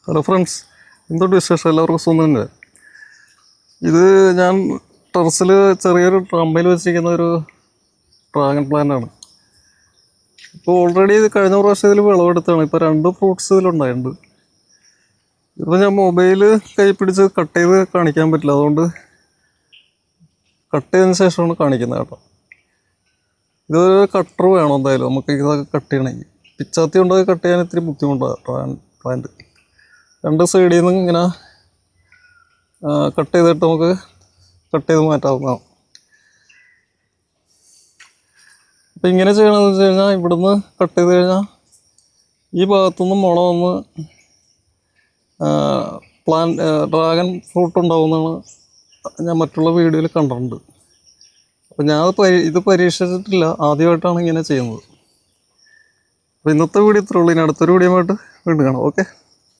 Hello friends, എന്തുകൊണ്ട് വിശേഷം? എല്ലാവർക്കും സുഖം തന്നെ. ഇത് ഞാൻ ടെറസിൽ ചെറിയൊരു ട്രമ്മയിൽ വെച്ചിരിക്കുന്ന ഒരു ഡ്രാഗൺ പ്ലാന്റാണ്. ഇപ്പോൾ ഓൾറെഡി ഇത് കഴിഞ്ഞ പ്രാവശ്യം ഇതിൽ വിളവെടുത്താണ്. ഇപ്പോൾ 2 ഫ്രൂട്ട്സ് ഇതിലുണ്ടായിട്ടുണ്ട്. ഇപ്പോൾ ഞാൻ മൊബൈൽ കൈ പിടിച്ച് കട്ട് ചെയ്ത് കാണിക്കാൻ പറ്റില്ല, അതുകൊണ്ട് കട്ട് ചെയ്തതിന് ശേഷമാണ് കാണിക്കുന്നത് കേട്ടോ. ഇത് കട്ടർ വേണം എന്തായാലും നമുക്ക് ഇതൊക്കെ കട്ട് ചെയ്യണമെങ്കിൽ. പിച്ചാത്തി കൊണ്ടൊക്കെ കട്ട് ചെയ്യാൻ ഇത്തിരി ബുദ്ധിമുട്ടാണ് ഡ്രാഗൺ പ്ലാന്റ്. 2 സൈഡിൽ നിന്ന് ഇങ്ങനെ കട്ട് ചെയ്തിട്ട് നമുക്ക് കട്ട് ചെയ്ത് മാറ്റാവുന്നതാണ്. അപ്പോൾ ഇങ്ങനെ ചെയ്യണമെന്ന് വെച്ച് കഴിഞ്ഞാൽ ഇവിടുന്ന് കട്ട് ചെയ്ത് കഴിഞ്ഞാൽ ഈ ഭാഗത്തുനിന്ന് മുള വന്ന് ഡ്രാഗൺ ഫ്രൂട്ട് ഉണ്ടാവുമെന്നാണ് ഞാൻ മറ്റുള്ള വീഡിയോയിൽ കണ്ടിട്ടുണ്ട്. അപ്പോൾ ഞാൻ ഇത് പരീക്ഷിച്ചിട്ടില്ല, ആദ്യമായിട്ടാണ് ഇങ്ങനെ ചെയ്യുന്നത്. അപ്പോൾ ഇന്നത്തെ വീഡിയോ ഇത്രയുള്ളൂ. ഇനി അടുത്തൊരു വീഡിയോ ആയിട്ട് വീണ്ടും കാണാം. ഓക്കെ.